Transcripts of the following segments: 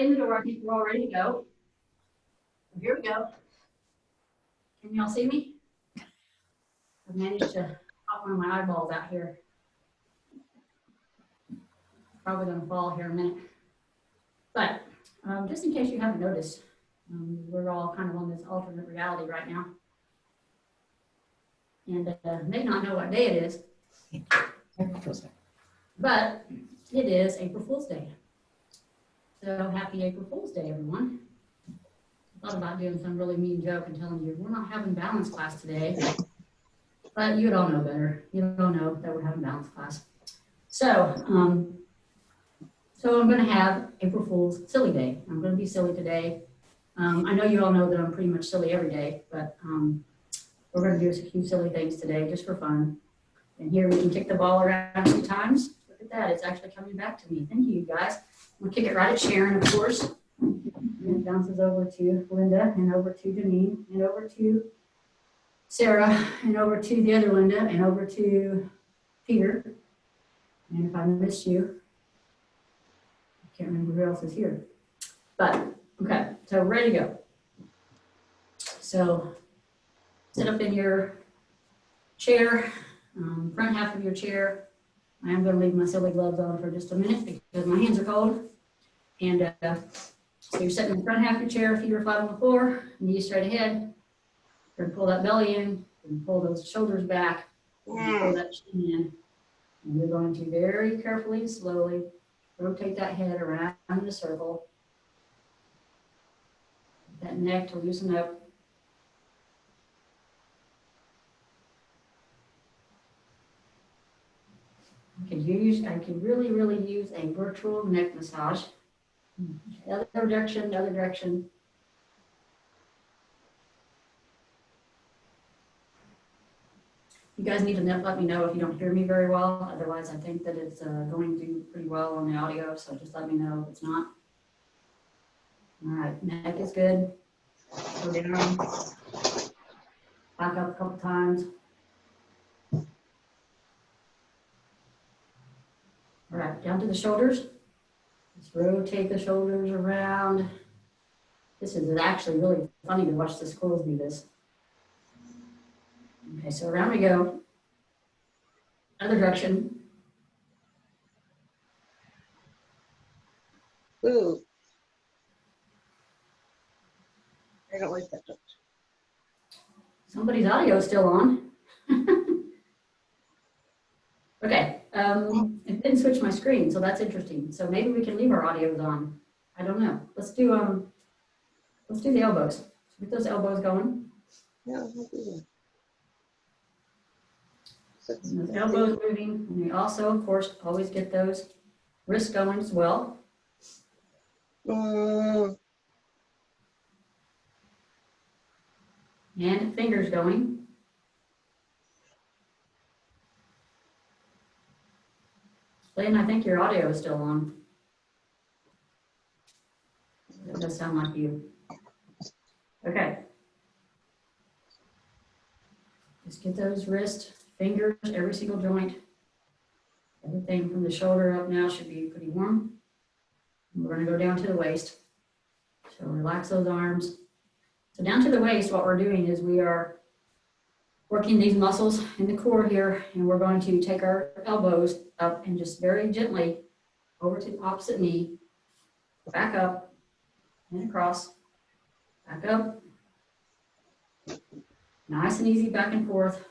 in the door. I think we're all ready to go. Here we go. Can y'all see me? I managed to pop one of my eyeballs out here. Probably gonna fall here in a minute. But just in case you haven't noticed, we're all kind of on this alternate reality right now. And may not know what day it is, but it is April Fool's Day. So happy April Fool's Day, everyone. I thought about doing some really mean joke and telling you we're not having balance class today, but you'd all know better. You don't know that we're having balance class. So, I'm going to have April Fool's Silly Day. I'm going to be silly today. I know you all know that I'm pretty much silly every day, but we're going to do a few silly things today just for fun. And here we can kick the ball around a few times. Look at that. It's actually coming back to me. Thank you, guys. I'm going to kick it right at Sharon, of course. And it bounces over to Linda and over to Janine and over to Sarah and over to the other Linda and over to Peter. And if I missed you, I can't remember who else is here. But, okay, so ready to go. So sit up in your chair, front half of your chair. I am going to leave my silly gloves on for just a minute because my hands are cold. And so you're sitting in the front half of your chair, feet are flat on the floor, knees straight ahead. You're going to pull that belly in and pull those shoulders back, and pull that chin in. And you're going to very carefully and slowly rotate that head around in a circle. That neck to loosen up. I could really use a virtual neck massage. The other direction, the other direction. You guys need to let me know if you don't hear me very well. Otherwise, I think that it's going to do pretty well on the audio. So just let me know if it's not. All right, neck is good. Go down. Back up a couple times. All right, down to the shoulders. Just rotate the shoulders around. This is actually really funny to watch the squirrels do this. Okay, so around we go. Other direction. Ooh. I don't like that. Somebody's audio is still on. Okay, it didn't switch my screen, so that's interesting. So maybe we can leave our audios on. I don't know. Let's do the elbows. Get those elbows going. Yeah, I'll do that. And those elbows moving, and we also, of course, always get those wrists going as well. And fingers going. Lynn, I think your audio is still on. It does sound like you. Okay. Just get those wrists, fingers, every single joint. Everything from the shoulder up now should be pretty warm. And we're going to go down to the waist. So relax those arms. So down to the waist, what we're doing is we are working these muscles in the core here, and we're going to take our elbows up and just very gently over to the opposite knee, back up and across, back up. Nice and easy back and forth.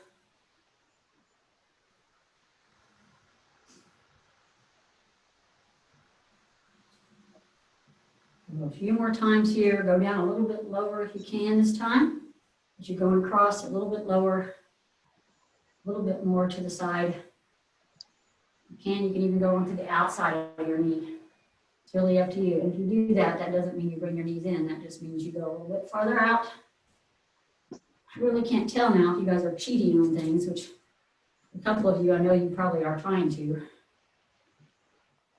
A few more times here. Go down a little bit lower if you can this time. As you're going across, a little bit lower, a little bit more to the side. You can even go onto the outside of your knee. It's really up to you. And if you do that, that doesn't mean you bring your knees in. That just means you go a little bit farther out. I really can't tell now if you guys are cheating on things, which a couple of you, I know you probably are trying to.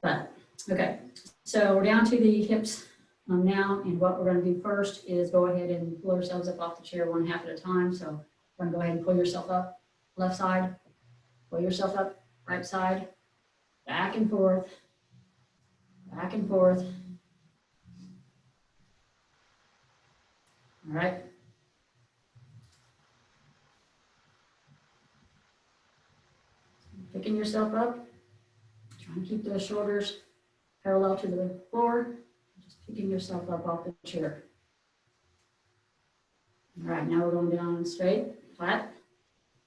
But, okay. So we're down to the hips now, and what we're going to do first is go ahead and pull ourselves up off the chair one half at a time. So we're going to go ahead and pull yourself up, left side, pull yourself up, right side, back and forth, All right. Picking yourself up. Trying to keep those shoulders parallel to the floor. Just picking yourself up off the chair. All right, now we're going down straight, flat.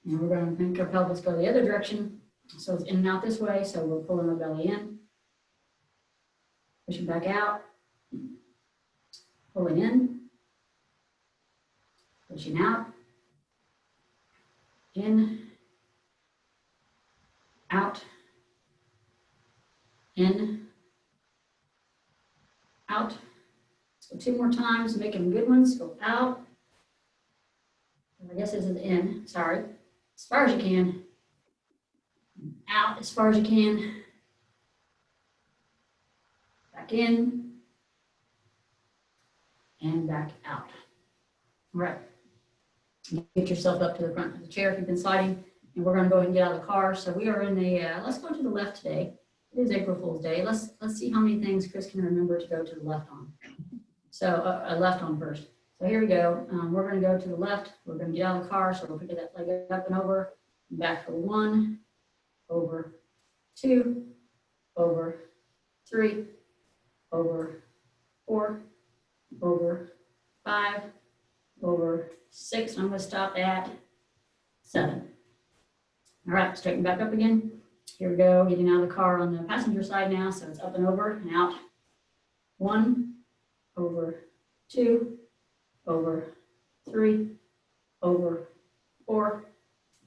And we're going to make our pelvis go the other direction. So it's in and out this way. So we're pulling our belly in. Pushing back out. Pulling in. Pushing out. In. Out. In. Out. So 2 more times, make them good ones. Go out. I guess this is in, sorry. As far as you can. Out as far as you can. Back in. And back out. All right. Get yourself up to the front of the chair if you've been sliding. And we're going to go ahead and get out of the car. So we are in the, let's go to the left today. It is April Fool's Day. Let's see how many things Kris can remember to go to the left on. So left on first. So here we go. We're going to go to the left. We're going to get out of the car. So we'll pick that leg up and over. And back for 1, over, 2, over, 3, over, 4, over, 5, over, 6. I'm going to stop at 7. All right, straighten back up again. Here we go, getting out of the car on the passenger side now. So it's up and over and out. 1, over, 2, over, 3, over, 4,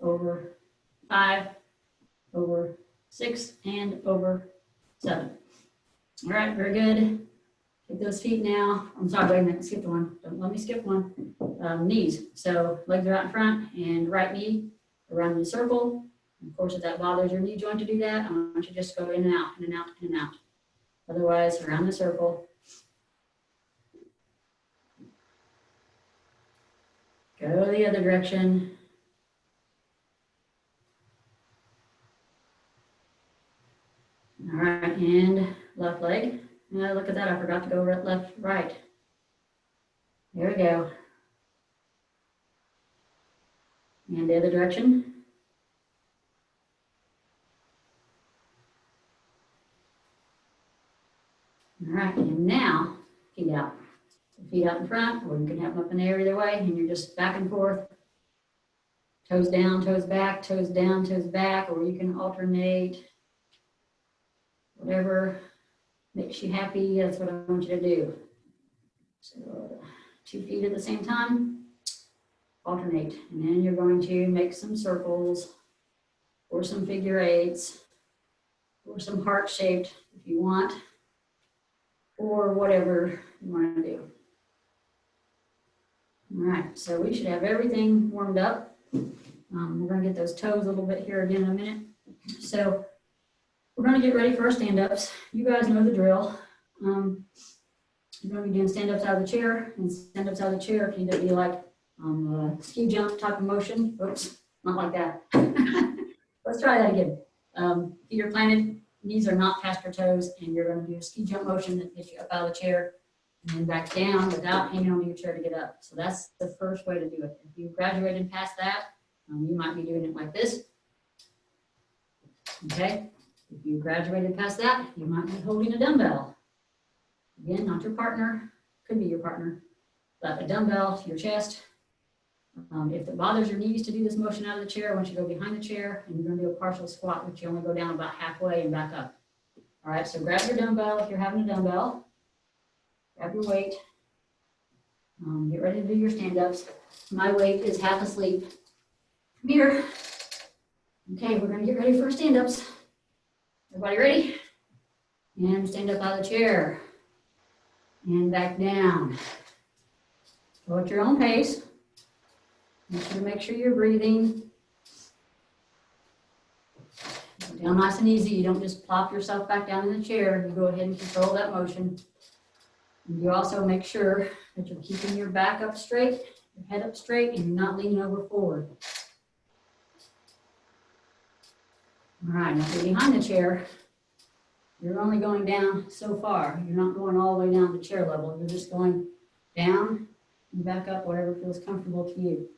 over, 5, over, 6, and over 7. All right, very good. Take those feet now. I'm sorry, wait a minute, skip one. Don't let me skip one. Knees. So legs are out in front and right knee around the circle. And of course, if that bothers your knee joint to do that, I want you to just go in and out, in and out, in and out. Otherwise, around the circle. Go the other direction. All right, and left leg. Look at that, I forgot to go right, left, right. There we go. And the other direction. All right, and now, feet out. Feet out in front, or you can have them up in the air either way, and you're just back and forth. Toes down, toes back, toes down, toes back, or you can alternate. Whatever makes you happy, that's what I want you to do. So 2 feet at the same time, alternate. And then you're going to make some circles, or some figure eights, or some heart-shaped if you want, or whatever you want to do. All right, so we should have everything warmed up. We're going to get those toes a little bit here again in a minute. So we're going to get ready for our stand-ups. You guys know the drill. You're going to be doing stand-ups out of the chair, and stand-ups out of the chair can either be like a ski jump type of motion. Oops, not like that. Let's try that again. Feet are planted, knees are not past your toes, and you're going to do a ski jump motion that gets you up out of the chair and then back down without hanging onto your chair to get up. So that's the first way to do it. If you graduated past that, you might be doing it like this. Okay. If you graduated past that, you might be holding a dumbbell. Again, not your partner, could be your partner, but a dumbbell to your chest. If it bothers your knees to do this motion out of the chair, I want you to go behind the chair, and you're going to do a partial squat, which you only go down about halfway and back up. All right, so grab your dumbbell if you're having a dumbbell. Grab your weight. Get ready to do your stand-ups. My weight is half asleep. Come here. Okay, we're going to get ready for stand-ups. Everybody ready? And stand up out of the chair. And back down. Go at your own pace. Make sure you're breathing. Go down nice and easy. You don't just plop yourself back down in the chair. You go ahead and control that motion. And you also make sure that you're keeping your back up straight, your head up straight, and you're not leaning over forward. All right, now if you're behind the chair, you're only going down so far. You're not going all the way down to chair level. You're just going down and back up, whatever feels comfortable to you.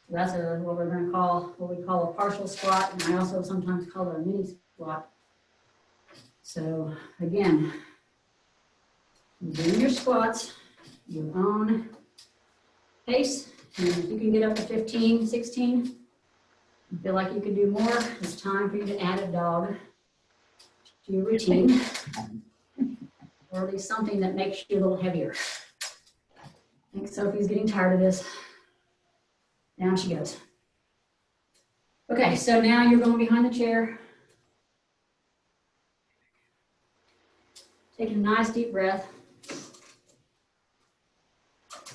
So that's what we're going to call, what we call a partial squat, and I also sometimes call it a mini squat. So again, doing your squats, your own pace, and if you can get up to 15, 16, you feel like you can do more, it's time for you to add a dog to your routine, or at least something that makes you a little heavier. I think Sophie's getting tired of this. Down she goes. Okay, so now you're going behind the chair. Taking a nice deep breath.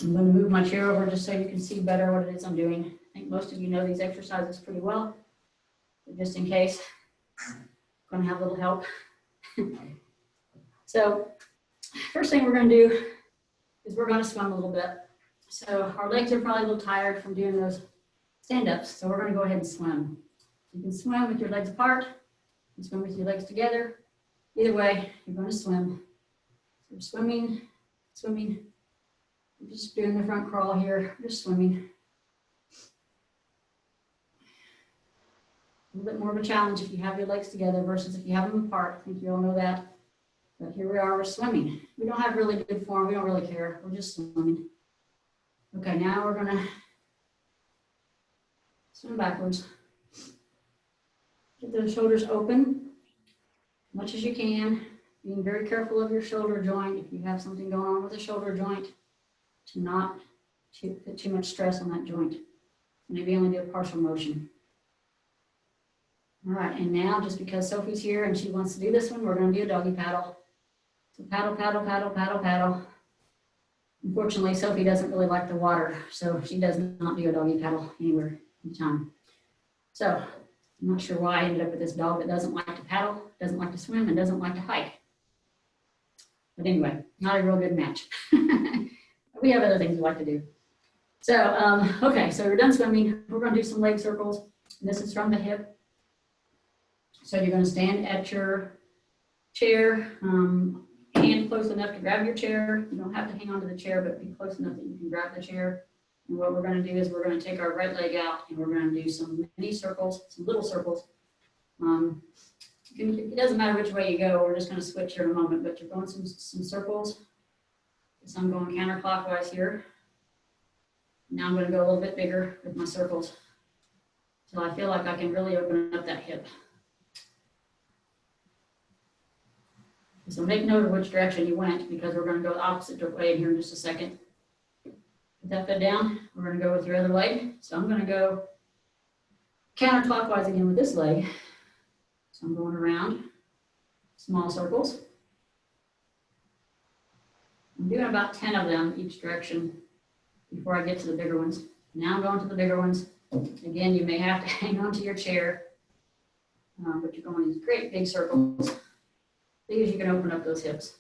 I'm going to move my chair over just so you can see better what it is I'm doing. I think most of you know these exercises pretty well, but just in case, I'm going to have a little help. So first thing we're going to do is we're going to swim a little bit. So our legs are probably a little tired from doing those stand-ups, so we're going to go ahead and swim. You can swim with your legs apart, you can swim with your legs together. Either way, you're going to swim. So we're swimming, swimming. I'm just doing the front crawl here, just swimming. A little bit more of a challenge if you have your legs together versus if you have them apart. I think you all know that. But here we are, we're swimming. We don't have really good form, we don't really care. We're just swimming. Okay, now we're gonna swim backwards. Get those shoulders open as much as you can. Being very careful of your shoulder joint. If you have something going on with the shoulder joint, to not put too much stress on that joint. Maybe only do a partial motion. All right, and now just because Sophie's here and she wants to do this one, we're gonna do a doggy paddle. So paddle, paddle, paddle, paddle, paddle. Unfortunately, Sophie doesn't really like the water, so she does not do a doggy paddle anywhere, anytime. So I'm not sure why I ended up with this dog that doesn't like to paddle, doesn't like to swim, and doesn't like to hike. But anyway, not a real good match. We have other things we like to do. So, okay, so we're done swimming. We're going to do some leg circles. And this is from the hip. So you're going to stand at your chair, hand close enough to grab your chair. You don't have to hang onto the chair, but be close enough that you can grab the chair. And what we're going to do is we're going to take our right leg out and we're going to do some mini circles, some little circles. It doesn't matter which way you go. We're just going to switch here in a moment, but you're going some circles. So I'm going counterclockwise here. Now I'm going to go a little bit bigger with my circles until I feel like I can really open up that hip. So make note of which direction you went because we're going to go the opposite way here in just a second. Put that foot down. We're going to go with your other leg. So I'm going to go counterclockwise again with this leg. So I'm going around small circles. I'm doing about 10 of them each direction before I get to the bigger ones. Now I'm going to the bigger ones. Again, you may have to hang on to your chair, but you're going these great big circles. Big as you can open up those hips.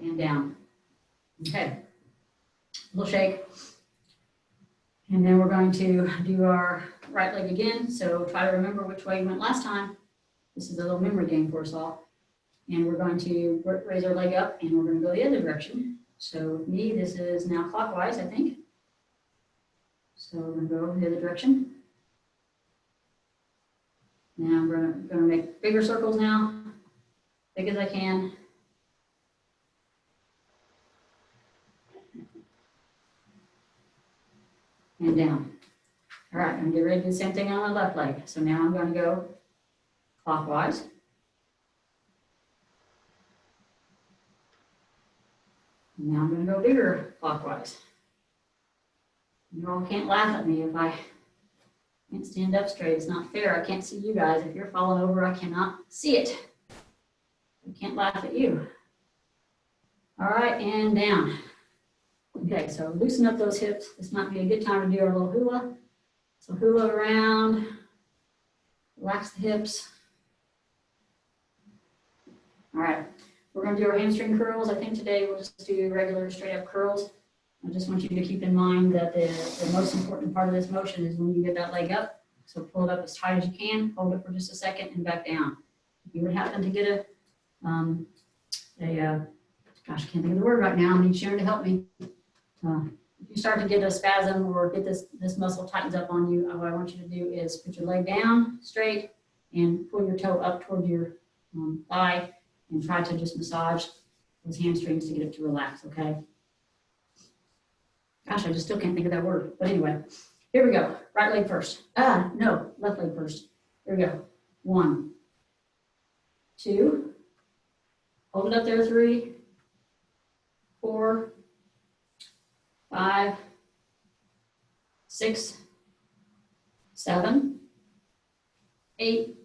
And down. Okay. Little shake. And then we're going to do our right leg again. So try to remember which way you went last time. This is a little memory game for us all. And we're going to raise our leg up and we're going to go the other direction. So with me, this is now clockwise, I think. So we're going to go the other direction. Now I'm going to make bigger circles now, big as I can. And down. All right, I'm going to get ready to do the same thing on my left leg. So now I'm going to go clockwise. Now I'm going to go bigger clockwise. You all can't laugh at me if I can't stand up straight. It's not fair. I can't see you guys. If you're falling over, I cannot see it. I can't laugh at you. All right, and down. Okay, so loosen up those hips. This might be a good time to do our little hula. So hula around, relax the hips. All right, we're going to do our hamstring curls. I think today we'll just do regular straight up curls. I just want you to keep in mind that the most important part of this motion is when you get that leg up. So pull it up as tight as you can, hold it for just a second and back down. If you would happen to get a gosh, I can't think of the word right now. I need Sharon to help me. If you start to get a spasm or get this muscle tightens up on you, what I want you to do is put your leg down straight and pull your toe up toward your thigh and try to just massage those hamstrings to get it to relax, okay? Gosh, I just still can't think of that word. But anyway, here we go. Right leg first. No, left leg first. Here we go. 1, 2, hold it up there, 3, 4, 5, 6, 7, 8,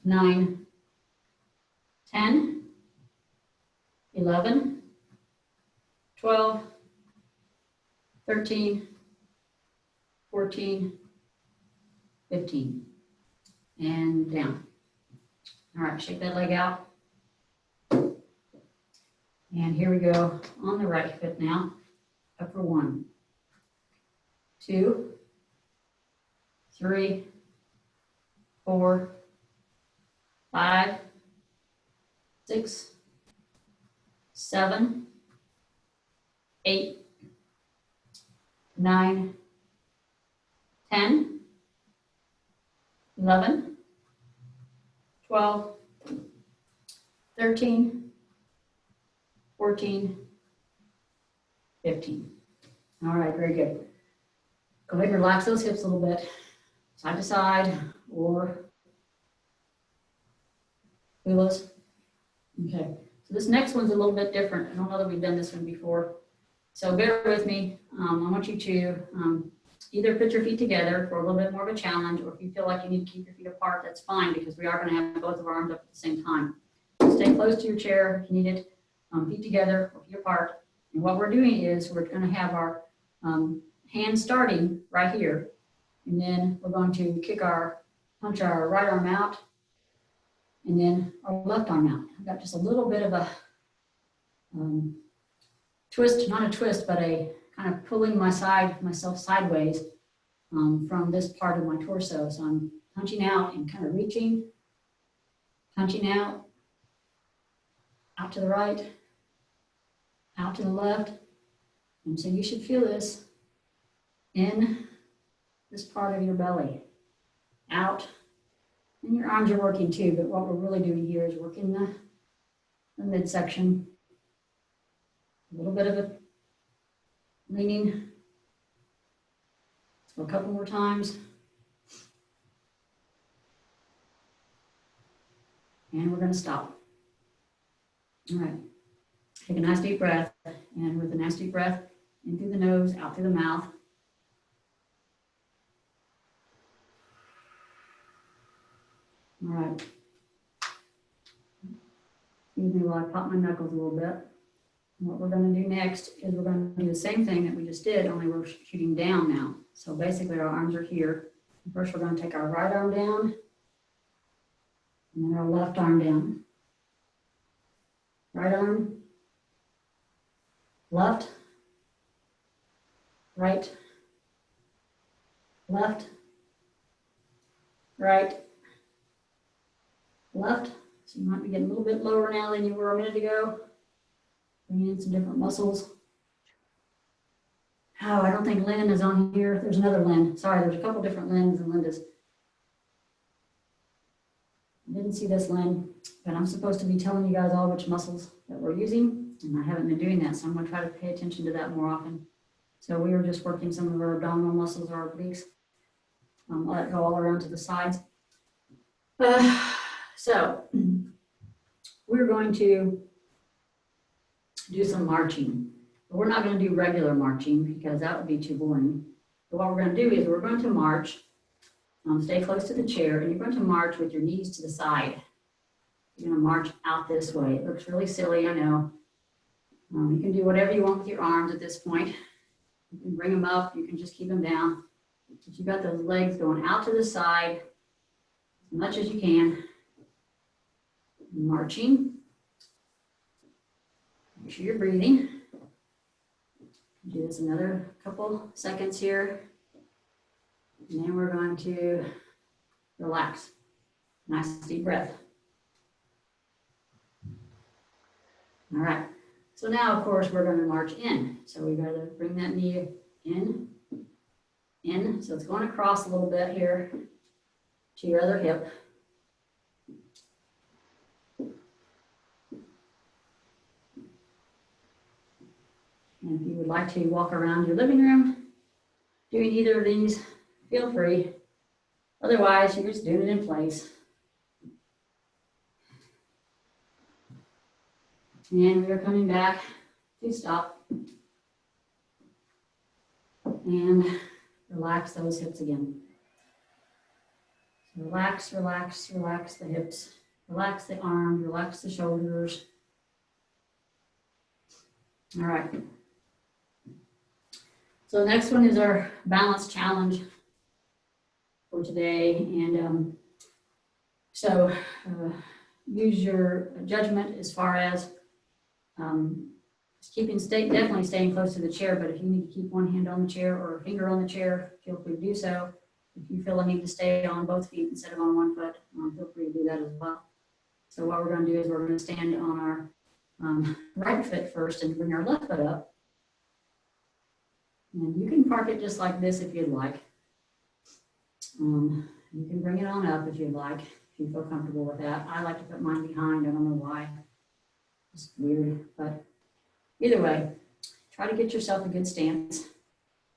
9, 10, 11, 12, 13, 14, 15, and down. All right, shake that leg out. And here we go on the right foot now. Up for 1, 2, 3, 4, 5, 6, 7, 8, 9, 10, 11, 12, 13, 14, 15. All right, very good. Go ahead and relax those hips a little bit, side to side, or hulas. Okay, so this next one's a little bit different. I don't know that we've done this one before. So bear with me. I want you to either put your feet together for a little bit more of a challenge, or if you feel like you need to keep your feet apart, that's fine, because we are going to have both of our arms up at the same time. Stay close to your chair if you need it, feet together or feet apart. And what we're doing is we're going to have our hands starting right here, and then we're going to punch our right arm out, and then our left arm out. I've got just a little bit of a twist, not a twist, but a kind of pulling myself sideways from this part of my torso. So I'm punching out and kind of reaching, punching out to the right, out to the left. And so you should feel this in this part of your belly, out. And your arms are working too, but what we're really doing here is working the midsection. A little bit of a leaning. So a couple more times. And we're going to stop. All right. Take a nice deep breath. And with a nice deep breath, in through the nose, out through the mouth. All right. Excuse me while I pop my knuckles a little bit. What we're going to do next is we're going to do the same thing that we just did, only we're shooting down now. So basically our arms are here. First we're going to take our right arm down, and then our left arm down. Right arm, left, right, left, right, left. So you might be getting a little bit lower now than you were a minute ago. Bringing in some different muscles. Oh, I don't think Lynn is on here. There's another Lynn. Sorry, there's a couple different Lynn's and Lindas. I didn't see this Lynn, but I'm supposed to be telling you guys all which muscles that we're using, and I haven't been doing that, so I'm going to try to pay attention to that more often. So we were just working some of our abdominal muscles, our obliques. Let it go all around to the sides. So we're going to do some marching. But we're not going to do regular marching because that would be too boring. But what we're going to do is we're going to march, stay close to the chair, and you're going to march with your knees to the side. You're going to march out this way. It looks really silly, I know. You can do whatever you want with your arms at this point. You can bring them up, you can just keep them down. But you've got those legs going out to the side as much as you can. Marching. Make sure you're breathing. Do this another couple seconds here. And then we're going to relax. Nice deep breath. All right. So now, of course, we're going to march in. So we got to bring that knee in. So it's going across a little bit here to your other hip. And if you would like to walk around your living room doing either of these, feel free. Otherwise, you're just doing it in place. And we are coming back to stop. And relax those hips again. So relax, relax, relax the hips. Relax the arms, relax the shoulders. All right. So the next one is our balance challenge for today. And use your judgment as far as definitely staying close to the chair, but if you need to keep one hand on the chair or a finger on the chair, feel free to do so. If you feel a need to stay on both feet instead of on one foot, feel free to do that as well. So what we're going to do is we're going to stand on our right foot first and bring our left foot up. And you can park it just like this if you'd like. You can bring it on up if you'd like, if you feel comfortable with that. I like to put mine behind. I don't know why. It's weird, but either way, try to get yourself a good stance.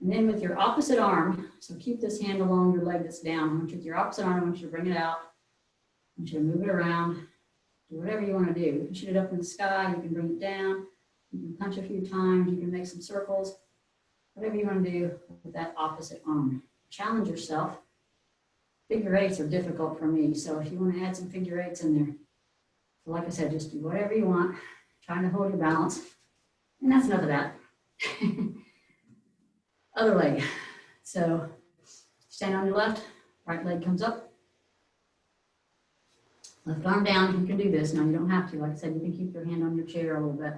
And then with your opposite arm, so keep this hand along your leg that's down. With your opposite arm, I want you to bring it out. I want you to move it around. Do whatever you want to do. You can shoot it up in the sky. You can bring it down. You can punch a few times. You can make some circles. Whatever you want to do with that opposite arm. Challenge yourself. Figure eights are difficult for me, so if you want to add some figure eights in there, so like I said, just do whatever you want, trying to hold your balance. And that's enough of that. Other leg. So stand on your left, right leg comes up. Left arm down, you can do this. Now you don't have to, like I said, you can keep your hand on your chair a little bit.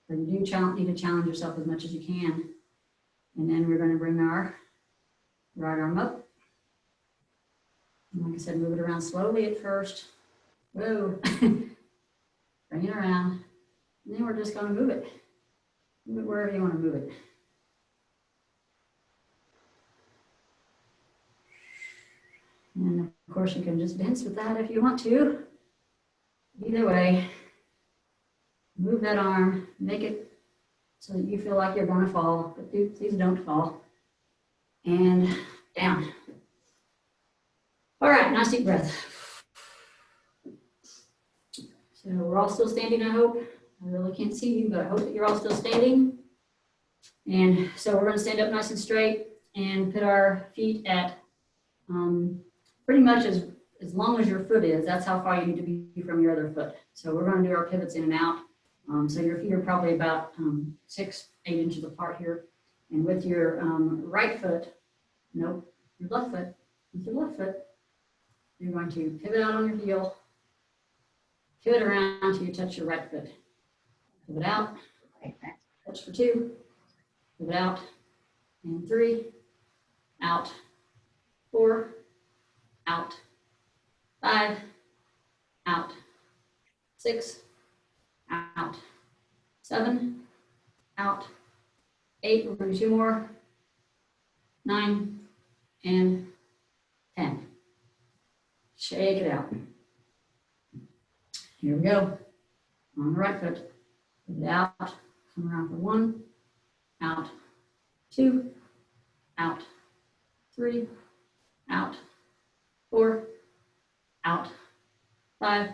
But you do need to challenge yourself as much as you can. And then we're going to bring our right arm up. And like I said, move it around slowly at first. Whoa. Bring it around. And then we're just going to move it. Move it wherever you want to move it. And of course, you can just dance with that if you want to. Either way, move that arm, make it so that you feel like you're going to fall, but please don't fall. And down. All right, nice deep breath. So we're all still standing, I hope. I really can't see you, but I hope that you're all still standing. And so we're going to stand up nice and straight and put our feet at pretty much as long as your foot is. That's how far you need to be from your other foot. So we're going to do our pivots in and out. So your feet are probably about 6-8 inches apart here. And with your right foot, nope, your left foot, with your left foot, you're going to pivot out on your heel, pivot around until you touch your right foot. Pivot out, touch for 2, pivot out, and 3, out, 4, out, 5, out, 6, out, 7, out, 8, we're going to do 2 more, 9, and 10. Shake it out. Here we go. On the right foot, pivot out, come around for 1, out, 2, out, 3, out, 4, out, 5,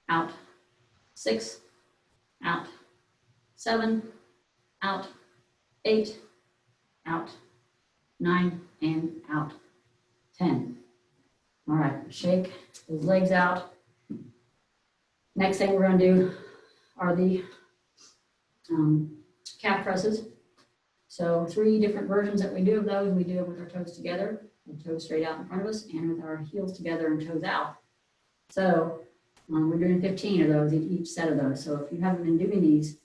out, 6, out, 7, out, 8, out, 9, and out, 10. All right, shake those legs out. Next thing we're going to do are the calf presses. So 3 different versions that we do of those. We do it with our toes together, with toes straight out in front of us, and with our heels together and toes out. So we're doing 15 of those, each set of those. So if you haven't been doing these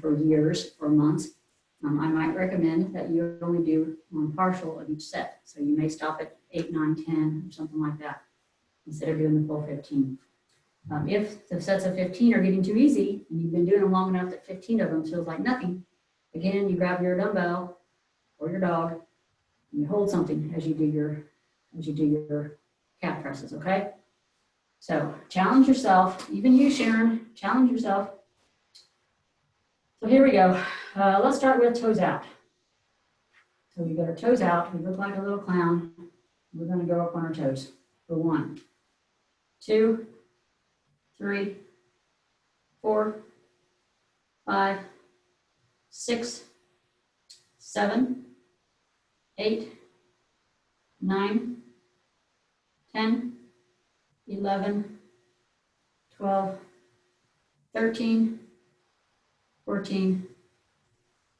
for years or months, I might recommend that you only do one partial of each set. So you may stop at 8, 9, 10, or something like that, instead of doing the full 15. If the sets of 15 are getting too easy and you've been doing them long enough that 15 of them feels like nothing, again, you grab your dumbbell or your dog and you hold something as you do your calf presses, okay? So challenge yourself, even you, Sharon, challenge yourself. So here we go. Let's start with toes out. So we got our toes out, we look like a little clown. We're gonna go up on our toes for 1, 2, 3, 4, 5, 6, 7, 8, 9, 10, 11, 12, 13, 14,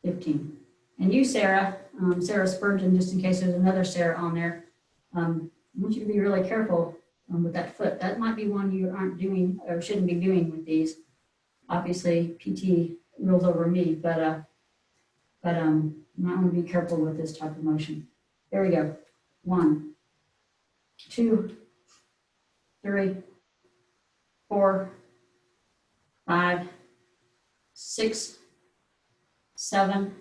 15. And you, Sarah, Sarah Spurgeon, just in case there's another Sarah on there, I want you to be really careful with that foot. That might be one you aren't doing or shouldn't be doing with these. Obviously, PT rules over me, but you might want to be careful with this type of motion. Here we go. 1, 2, 3, 4, 5, 6, 7,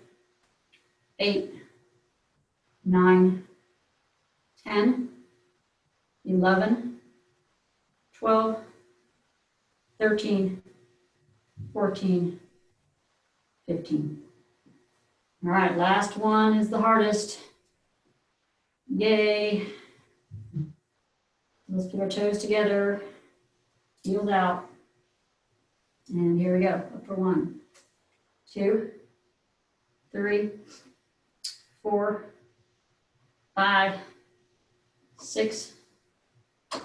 8, 9, 10, 11, 12, 13, 14, 15. All right, last one is the hardest. Yay. Let's put our toes together, heels out. And here we go, up for 1, 2, 3, 4, 5, 6,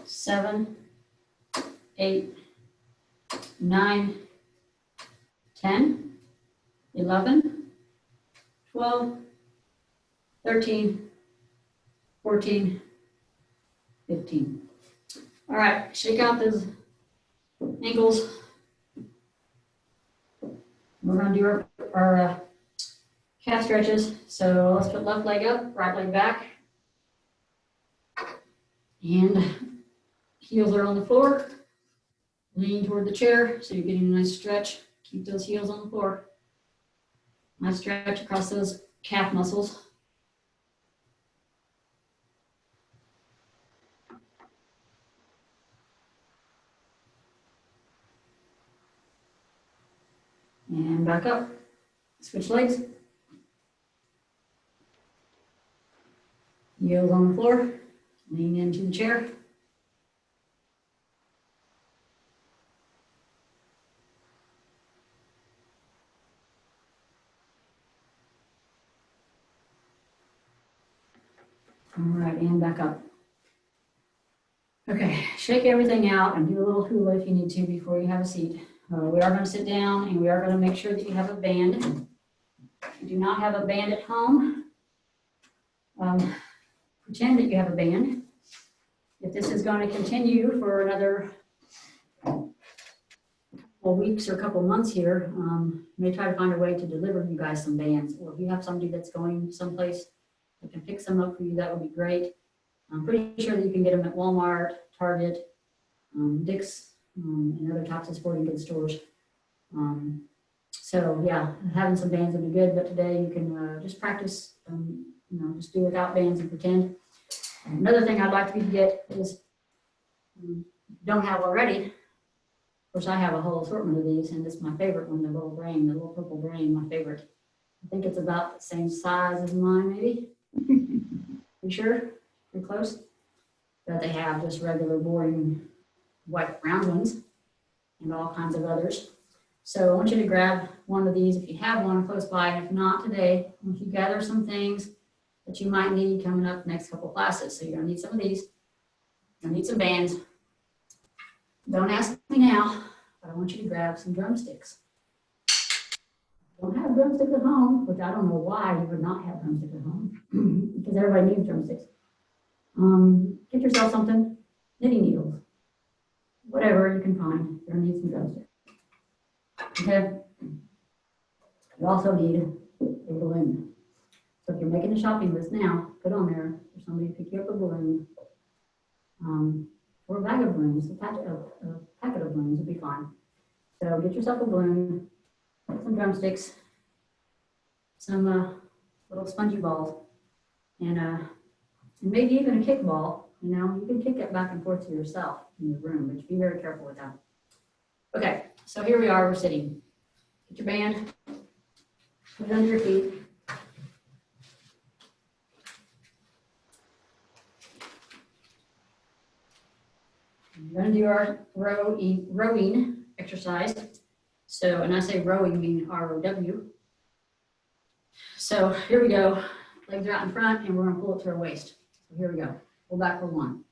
7, 8, 9, 10, 11, 12, 13, 14, 15. All right, shake out those ankles. We're going to do our calf stretches. So let's put left leg up, right leg back. And heels are on the floor. Lean toward the chair so you're getting a nice stretch. Keep those heels on the floor. Nice stretch across those calf muscles. And back up. Switch legs. Heels on the floor. Lean into the chair. All right, and back up. Okay, shake everything out and do a little hula if you need to before you have a seat. We are going to sit down and we are going to make sure that you have a band. If you do not have a band at home, pretend that you have a band. If this is going to continue for another couple weeks or a couple months here, may try to find a way to deliver you guys some bands. Or if you have somebody that's going someplace that can pick some up for you, that would be great. I'm pretty sure that you can get them at Walmart, Target, Dick's, and other types of sporting goods stores. So yeah, having some bands would be good, but today you can just practice, just do without bands and pretend. Another thing I'd like for you to get is, don't have already, of course I have a whole assortment of these, and this is my favorite one, the little purple brain, my favorite. I think it's about the same size as mine, maybe. You sure? Pretty close? But they have just regular boring white round ones and all kinds of others. So I want you to grab one of these if you have one close by, and if not today, I want you to gather some things that you might need coming up next couple classes. So you're gonna need some of these. You're gonna need some bands. Don't ask me now, but I want you to grab some drumsticks. Don't have drumsticks at home, which I don't know why you would not have drumsticks at home, because everybody needs drumsticks. Get yourself something, knitting needles, whatever you can find. You're gonna need some drumsticks. Okay. You also need a balloon. So if you're making a shopping list now, put on there for somebody to pick you up a balloon or a bag of balloons, a packet of balloons would be fine. So get yourself a balloon, some drumsticks, some little spongy balls, and maybe even a kickball. You know, you can kick it back and forth to yourself in your room, but be very careful with that. Okay, so here we are, we're sitting. Get your band, put it under your feet. We're going to do our rowing exercise. So, and I say rowing, meaning R-O-W. So here we go. Legs are out in front, and we're going to pull it to our waist. So here we go. Pull back for 1,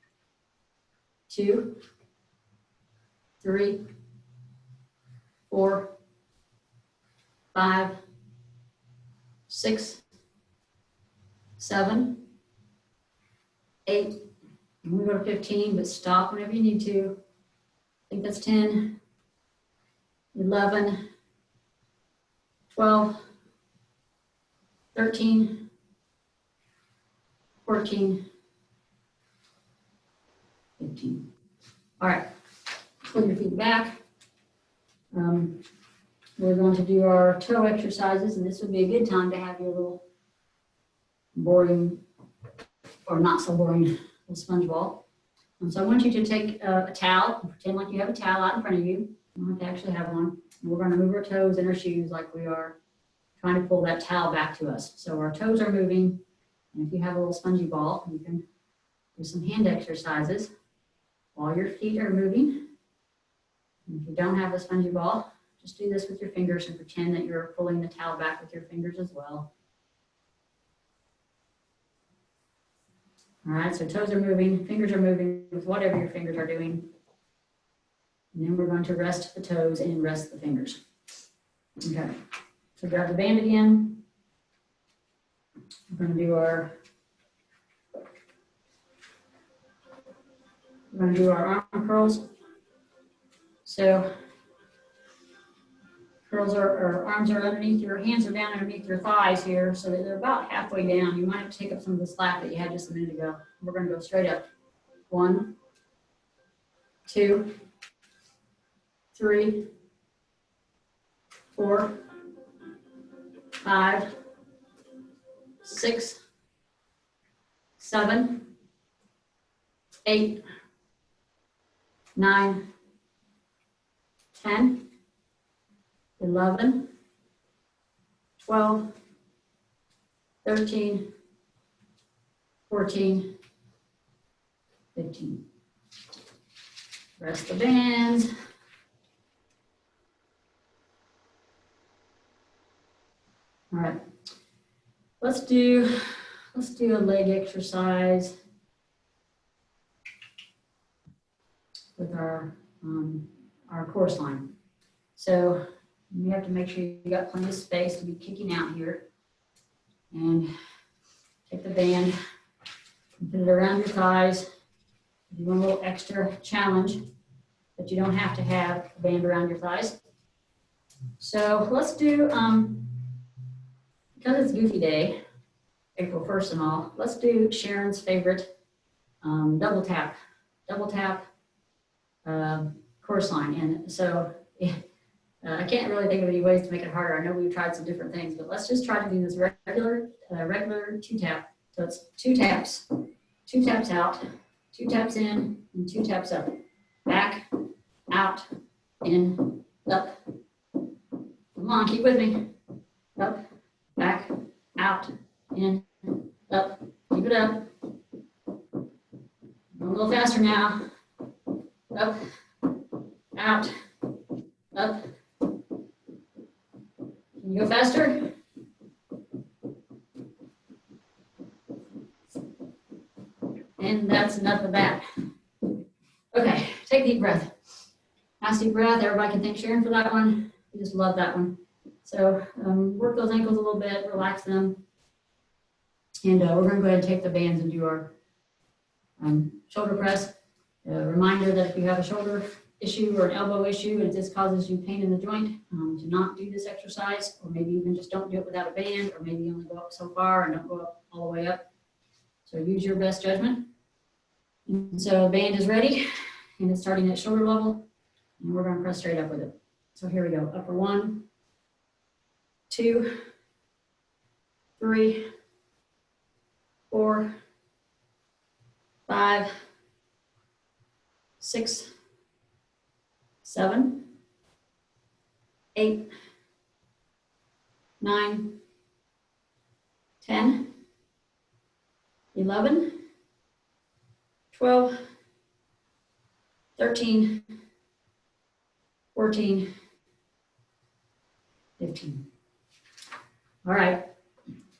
2, 3, 4, 5, 6, 7, 8. And we go to 15, but stop whenever you need to. I think that's 10, 11, 12, 13, 14, 15. All right, pull your feet back. We're going to do our toe exercises, and this would be a good time to have your little boring or not so boring little sponge ball. So I want you to take a towel and pretend like you have a towel out in front of you. You don't have to actually have one. And we're going to move our toes in our shoes like we are trying to pull that towel back to us. So our toes are moving, and if you have a little spongy ball, you can do some hand exercises while your feet are moving. And if you don't have a spongy ball, just do this with your fingers and pretend that you're pulling the towel back with your fingers as well. All right, so toes are moving, fingers are moving with whatever your fingers are doing. And then we're going to rest the toes and rest the fingers. Okay, so grab the band again. We're going to do our arm curls. So curls or arms are underneath your hands are down underneath your thighs here, so that they're about halfway down. You might have to take up some of the slack that you had just a minute ago. We're going to go straight up. 1, 2, 3, 4, 5, 6, 7, 8, 9, 10, 11, 12, 13, 14, 15. Rest the bands. All right, let's do a leg exercise with our course line. So you have to make sure you got plenty of space to be kicking out here. And take the band and put it around your thighs. Do one little extra challenge, but you don't have to have a band around your thighs. So let's do, because it's Goofy Day, April 1st and all, let's do Sharon's favorite double tap course line. And so I can't really think of any ways to make it harder. I know we've tried some different things, but let's just try to do this regular 2-tap. So it's 2 taps, 2 taps out, 2 taps in, and 2 taps up. Back, out, in, up. Come on, keep with me. Up, back, out, in, up. Keep it up. Go a little faster now. Up, out, up. Can you go faster? And that's enough of that. Okay, take a deep breath. Nice deep breath. Everybody can thank Sharon for that one. We just love that one. So work those ankles a little bit, relax them. And we're going to go ahead and take the bands and do our shoulder press. A reminder that if you have a shoulder issue or an elbow issue and this causes you pain in the joint, to not do this exercise, or maybe even just don't do it without a band, or maybe only go up so far and don't go up all the way up. So use your best judgment. And so band is ready. and it's starting at shoulder level, and we're gonna press straight up with it. So here we go, upper 1, 2, 3, 4, 5, 6, 7, 8, 9, 10, 11, 12, 13, 14, 15. All right,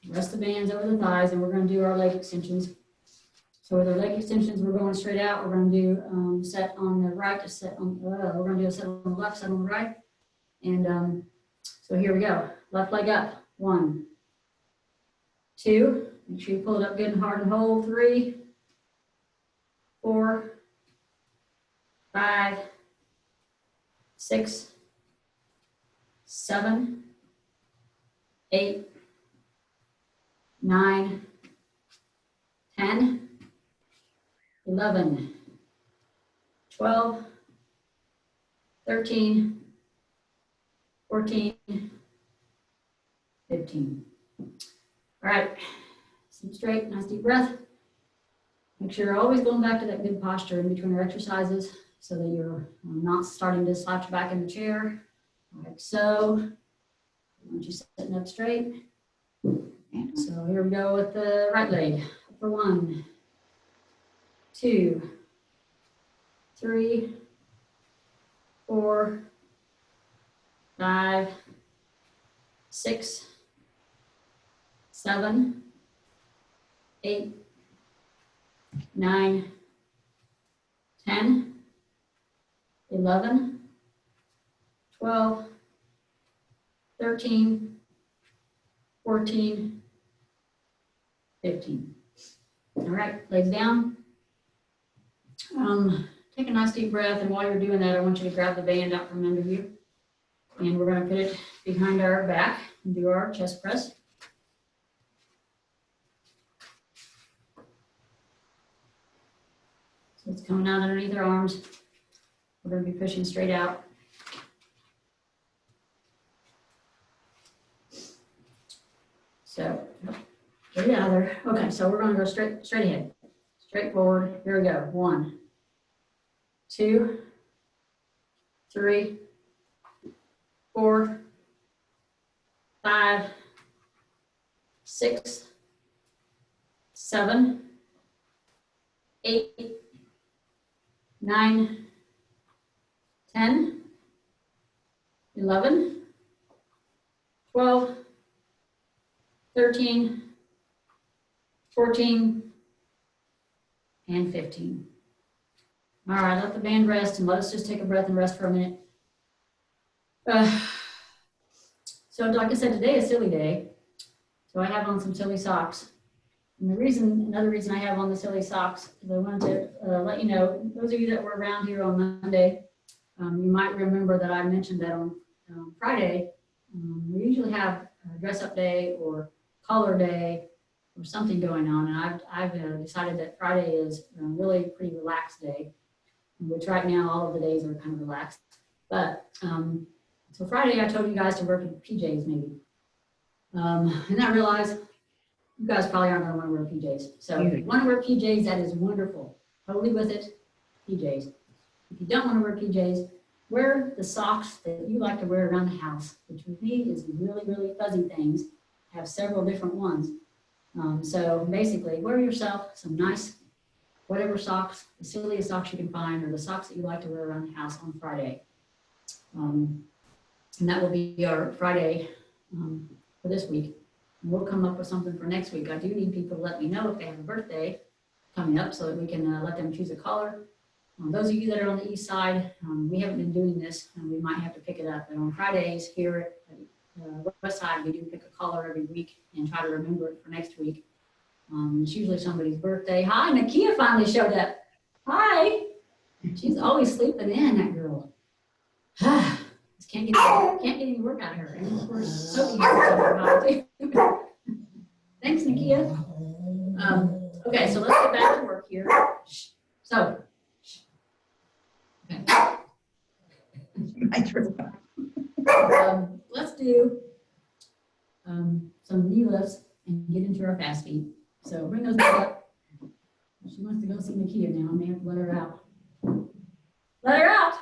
rest the bands over the thighs, and we're going to do our leg extensions. So with our leg extensions, we're going straight out. We're going to do set on the right, we're going to do a set on the left, set on the right. And so here we go. Left leg up. 1, 2. Make sure you pull it up good and hard and hold. 3, 4, 5, 6, 7, 8, 9, 10, 11, 12, 13, 14, 15. All right, sit straight, nice deep breath. Make sure you're always going back to that good posture in between our exercises so that you're not starting to slouch back in the chair, like so. I want you sitting up straight. So here we go with the right leg. For 1, 2, 3, 4, 5, 6, 7, 8, 9, 10, 11, 12, 13, 14, 15. All right, legs down. Take a nice deep breath, and while you're doing that, I want you to grab the band out from under you. And we're going to put it behind our back and do our chest press. So it's coming out underneath our arms. We're going to be pushing straight out. So, get it out of there. Okay, so we're going to go straight ahead. Straight forward. Here we go. 1, 2, 3, 4, 5, 6, 7, 8, 9, 10, 11, 12, 13, 14, and 15. All right, let the band rest, and let us just take a breath and rest for a minute. So like I said, today is silly day. So I have on some silly socks. And another reason I have on the silly socks is I wanted to let you know, those of you that were around here on Monday, you might remember that I mentioned that on Friday, we usually have a dress up day or color day or something going on. And I've decided that Friday is a really pretty relaxed day, which right now all of the days are kind of relaxed. But so Friday I told you guys to wear PJs maybe. And I realized you guys probably aren't going to want to wear PJs. So if you want to wear PJs, that is wonderful. Totally with it, PJs. If you don't want to wear PJs, wear the socks that you like to wear around the house, which with me is really, really fuzzy things. I have several different ones. So basically, wear yourself some nice, whatever socks, the silliest socks you can find, or the socks that you like to wear around the house on Friday. And that will be our Friday for this week. And we'll come up with something for next week. I do need people to let me know if they have a birthday coming up so that we can let them choose a color. Those of you that are on the east side, we haven't been doing this, and we might have to pick it up. And on Fridays here at the west side, we do pick a color every week and try to remember it for next week. It's usually somebody's birthday. Hi, Nakia finally showed up. Hi. She's always sleeping in, that girl. Just can't get any work out of her. And of course, Sophie has to too. Thanks, Nakia. Okay, so let's get back to work here. So, I drew. Let's do some knee lifts and get into our fast feet. So bring those back up. She wants to go see Nakia now. I may have to let her out. Let her out.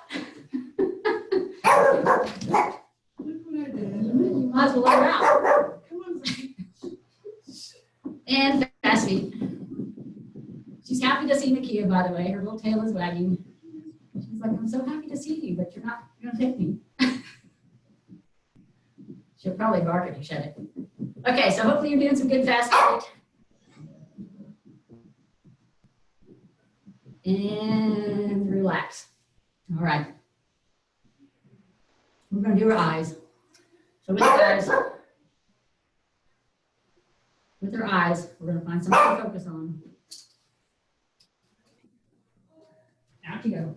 You might as well let her out. And fast feet. She's happy to see Nakia, by the way. Her little tail is wagging. She's like, I'm so happy to see you, but you're not going to take me. She'll probably bark if you shut it. Okay, so hopefully you're doing some good fast feet. And relax. All right. We're going to do our eyes. So with our eyes, we're going to find something to focus on. Out you go.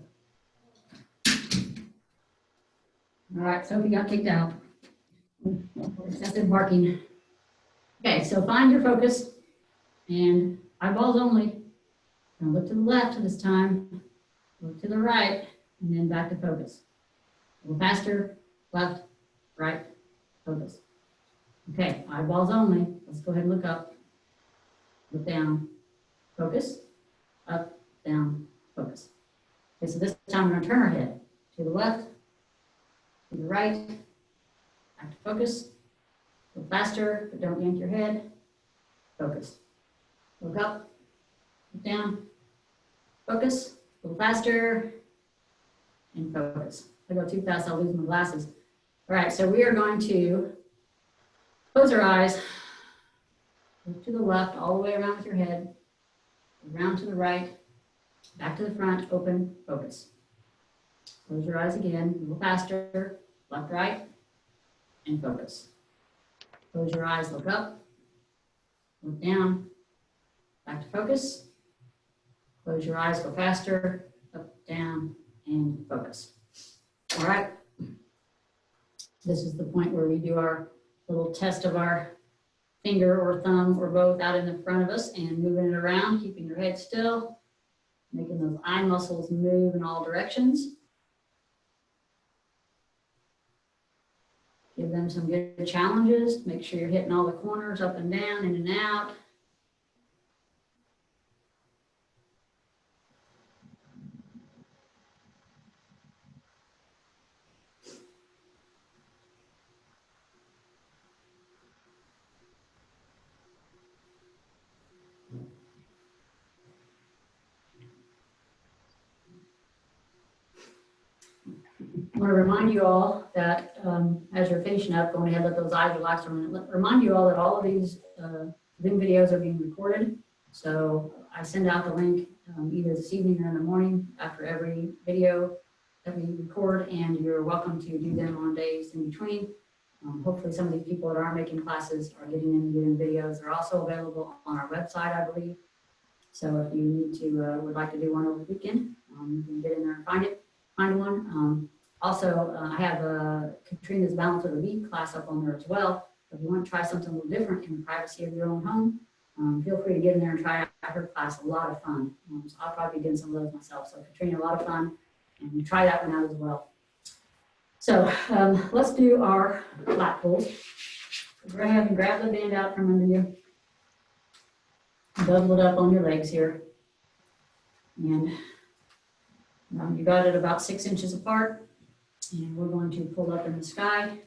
All right, Sophie got kicked out. Excessive barking. Okay, so find your focus and eyeballs only. Now look to the left this time, look to the right, and then back to focus. A little faster, left, right, focus. Okay, eyeballs only. Let's go ahead and look up, look down, focus, up, down, focus. Okay, so this time we're going to turn our head to the left, to the right, back to focus. Go faster, but don't yank your head. Focus. Look up, look down, focus, a little faster, and focus. If I go too fast, I'll lose my glasses. All right, so we are going to close our eyes, look to the left, all the way around with your head, around to the right, back to the front, open, focus. Close your eyes again, a little faster, left, right, and focus. Close your eyes, look up, look down, back to focus. Close your eyes, go faster, up, down, and focus. All right. This is the point where we do our little test of our finger or thumb or both out in the front of us and moving it around, keeping your head still, making those eye muscles move in all directions. Give them some good challenges. Make sure you're hitting all the corners up and down, in and out. I want to remind you all that as you're finishing up, going ahead, let those eyes relax for a minute. Remind you all that all of these Zoom videos are being recorded. So I send out the link either this evening or in the morning after every video that we record, and you're welcome to do them on days in between. Hopefully some of these people that are making classes are getting in and doing videos. They're also available on our website, I believe. So if you need to, would like to do one over the weekend, you can get in there and find one. Also, I have Katrina's Balance of the Week class up on there as well. If you want to try something a little different in the privacy of your own home, feel free to get in there and try out her class. A lot of fun. So I'll probably be doing some of those myself. So Katrina, a lot of fun, and try that one out as well. So let's do our lat pulls. Go ahead and grab the band out from under you. Double it up on your legs here. And you got it about 6 inches apart. And we're going to pull up in the sky,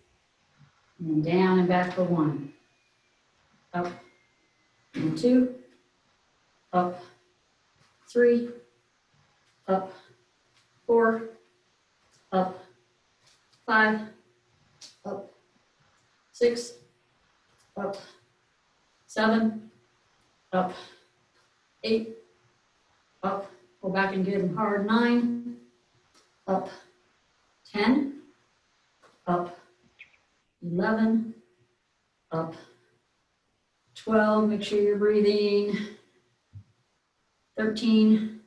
and then down and back for 1. Up, and 2. Up, 3. Up, 4. Up, 5. Up, 6. Up, 7. Up, 8. Up, pull back and good and hard, 9. Up, 10, up, 11, up, 12, make sure you're breathing, 13,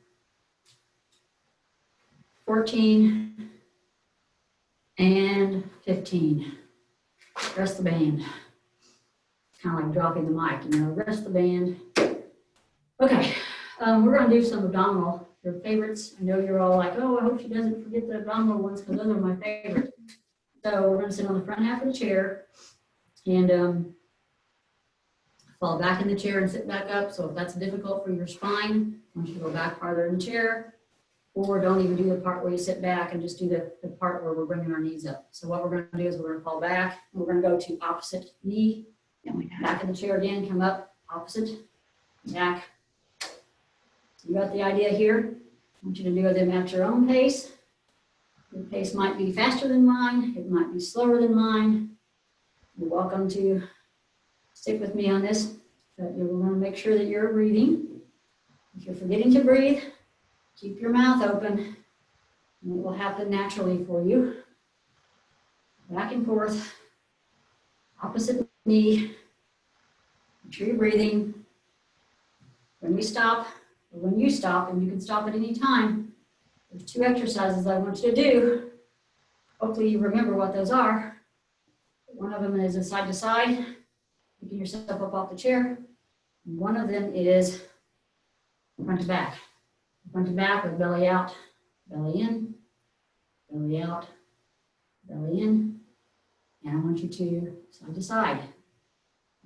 14, and 15. Rest the band. Kind of like dropping the mic, rest the band. Okay, we're going to do some abdominal your favorites. I know you're all like, oh, I hope she doesn't forget the abdominal ones because those are my favorite. So we're going to sit on the front half of the chair and fall back in the chair and sit back up. So if that's difficult for your spine, I want you to go back farther in the chair, or don't even do the part where you sit back and just do the part where we're bringing our knees up. So what we're going to do is we're going to fall back. And we're going to go to opposite knee. Back in the chair again, come up, opposite, back. You got the idea here? I want you to do them at your own pace. Your pace might be faster than mine. It might be slower than mine. You're welcome to stick with me on this, but you're going to make sure that you're breathing. If you're forgetting to breathe, keep your mouth open, and it will happen naturally for you. Back and forth, opposite knee. Make sure you're breathing. When we stop, or when you stop, and you can stop at any time, there's 2 exercises I want you to do. Hopefully you remember what those are. One of them is a side to side, picking yourself up off the chair. And one of them is front to back. Front to back with belly out, belly in, belly out, belly in. And I want you to side to side.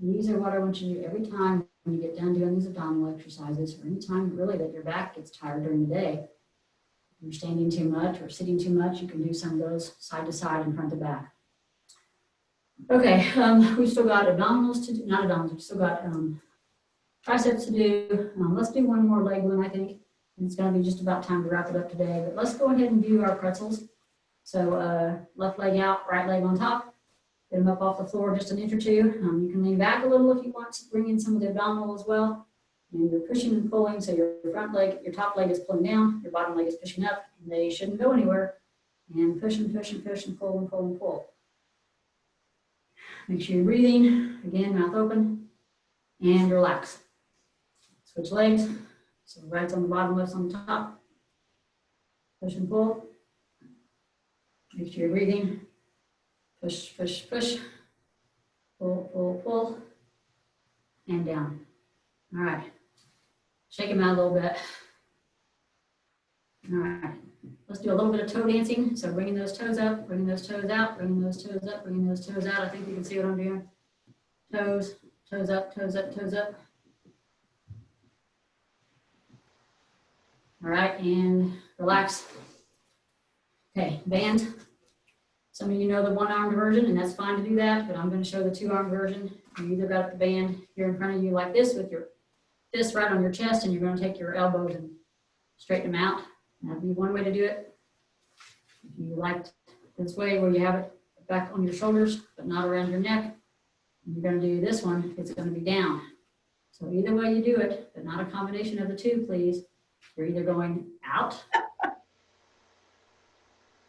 These are what I want you to do every time when you get done doing these abdominal exercises, or any time really that your back gets tired during the day. If you're standing too much or sitting too much, you can do some of those side to side and front to back. Okay, we've still got abdominals to do, not abdominals, we've still got triceps to do. Let's do one more leg one, I think. And it's going to be just about time to wrap it up today. But let's go ahead and do our pretzels. So left leg out, right leg on top. Get them up off the floor just an inch or two. You can lean back a little if you want to bring in some of the abdominal as well. And you're pushing and pulling, so your front leg, your top leg is pulling down, your bottom leg is pushing up, and they shouldn't go anywhere. And push and push and push and pull and pull and pull. Make sure you're breathing. Again, mouth open. And relax. Switch legs. So right's on the bottom, left's on the top. Push and pull. Make sure you're breathing. Push, push, push. Pull, pull, pull. And down. All right. Shake them out a little bit. All right. Let's do a little bit of toe dancing. So bringing those toes up, bringing those toes out, bringing those toes up, bringing those toes out. I think you can see what I'm doing. Toes, toes up, toes up, toes up. All right, and relax. Okay, band. Some of you know the one-armed version, and that's fine to do that, but I'm going to show the two-armed version. You either got the band here in front of you like this with your fist right on your chest, and you're going to take your elbows and straighten them out. That'd be one way to do it. If you liked this way where you have it back on your shoulders, but not around your neck, you're going to do this one, it's going to be down. So either way you do it, but not a combination of the two, please. You're either going out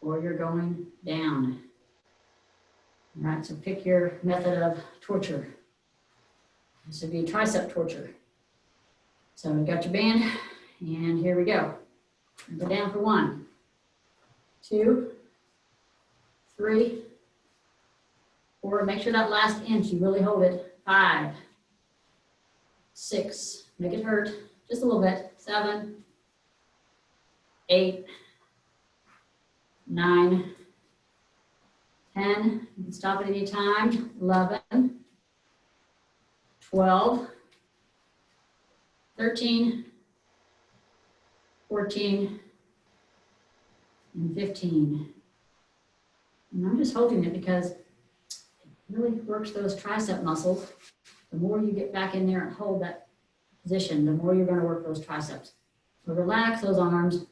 or you're going down. All right, so pick your method of torture. This would be tricep torture. So you got your band, and here we go. Go down for 1, 2, 3, 4. Make sure that last inch, you really hold it. 5, 6, make it hurt just a little bit. 7, 8, 9, 10. You can stop at any time. 11, 12, 13, 14, and 15. And I'm just holding it because it really works those tricep muscles. The more you get back in there and hold that position, the more you're going to work those triceps. So relax those arms.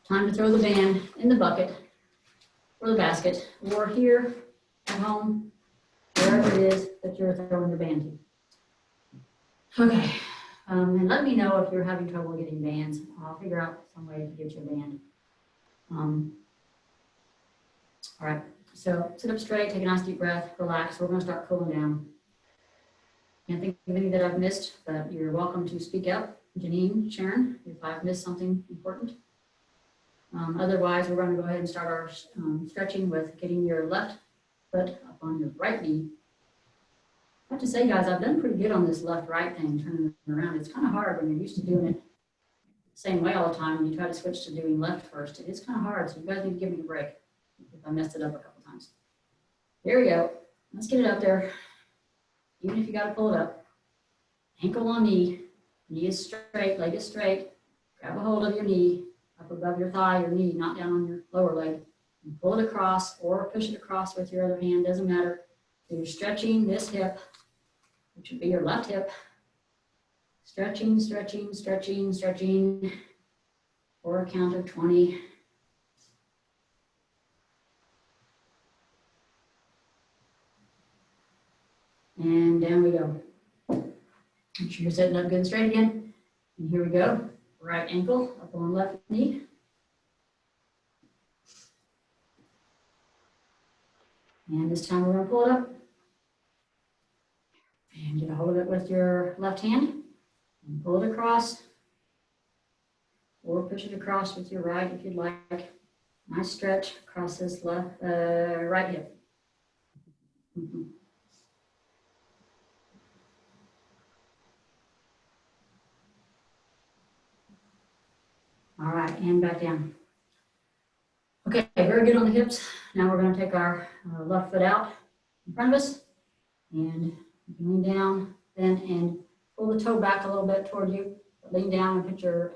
Time to throw the band in the bucket or the basket or here at home, wherever it is that you're throwing your band to. Okay, and let me know if you're having trouble getting bands. I'll figure out some way to get you a band. All right, so sit up straight, take a nice deep breath, relax. We're going to start cooling down. Can't think of any that I've missed, but you're welcome to speak up. Janine, Sharon, if I've missed something important. Otherwise, we're going to go ahead and start our stretching with getting your left foot up on your right knee. I have to say, guys, I've done pretty good on this left-right thing, turning it around. It's kind of hard when you're used to doing it the same way all the time and you try to switch to doing left first, it's kind of hard. So you guys need to give me a break if I messed it up a couple times. Here we go. Let's get it up there. Even if you got to pull it up. Ankle on knee. Knee is straight, leg is straight. Grab a hold of your knee up above your thigh, your knee, not down on your lower leg. And pull it across or push it across with your other hand, doesn't matter. So you're stretching this hip, which would be your left hip. Stretching, stretching, stretching, stretching for a count of 20. And down we go. Make sure you're sitting up good and straight again. And here we go. Right ankle up on left knee. And this time we're going to pull it up. And get a hold of it with your left hand. And pull it across. Or push it across with your right if you'd like. Nice stretch across this right hip. All right, and back down. Okay, very good on the hips. Now we're going to take our left foot out in front of us, and you can lean down then and pull the toe back a little bit toward you. Lean down and put your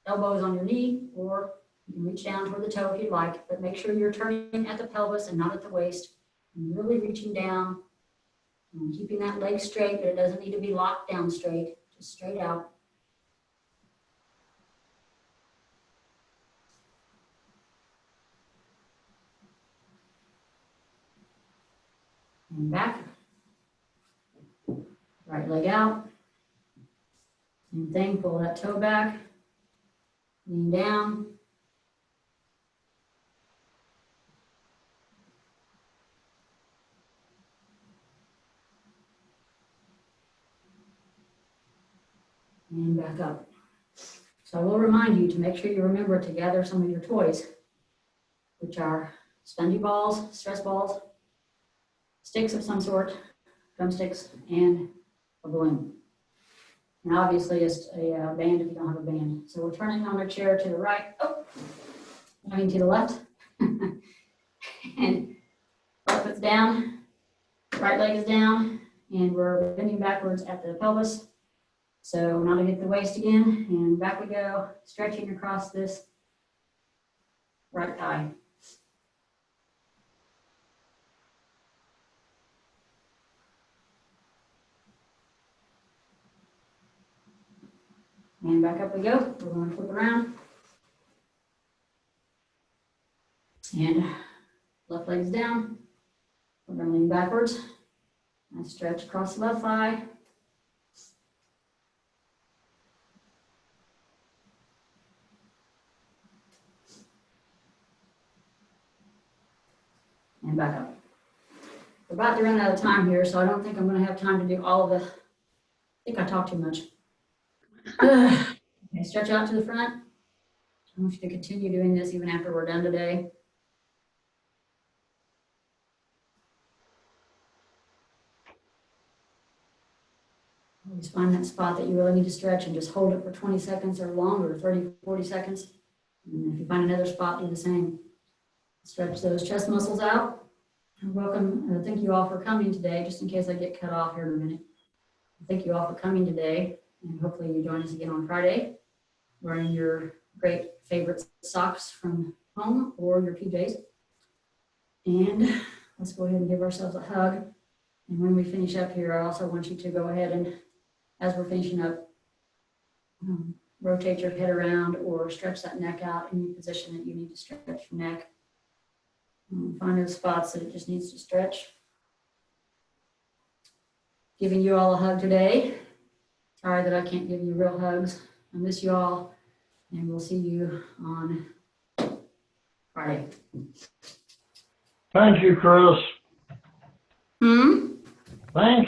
elbows on your knee, or you can reach down toward the toe if you'd like, but make sure you're turning at the pelvis and not at the waist, and really reaching down and keeping that leg straight, but it doesn't need to be locked down straight, just straight out. And back. Right leg out. Same thing, pull that toe back. Lean down. And back up. So I will remind you to make sure you remember to gather some of your toys, which are spongy balls, stress balls, sticks of some sort, drumsticks, and a balloon. And obviously it's a band if you don't have a band. So we're turning on our chair to the right, moving to the left, and left foot's down, right leg is down, and we're bending backwards at the pelvis. So now to hit the waist again, and back we go, stretching across this right thigh. And back up we go. We're going to flip around. And left leg's down. We're going to lean backwards. Nice stretch across the left thigh. And back up. We're about to run out of time here, so I don't think I'm going to have time to do all of the. I think I talked too much. Okay, stretch out to the front. I want you to continue doing this even after we're done today. Always find that spot that you really need to stretch and just hold it for 20 seconds or longer, 30, 40 seconds. And if you find another spot, do the same. Stretch those chest muscles out. You're welcome. Thank you all for coming today, just in case I get cut off here in a minute. Thank you all for coming today, and hopefully you join us again on Friday, wearing your great favorite socks from home or your PJs. And let's go ahead and give ourselves a hug. And when we finish up here, I also want you to go ahead and, as we're finishing up, rotate your head around or stretch that neck out in any position that you need to stretch your neck. Find those spots that it just needs to stretch. Giving you all a hug today. Sorry that I can't give you real hugs. I miss you all, and we'll see you on Friday. Thank you, Kris. Hmm? Thank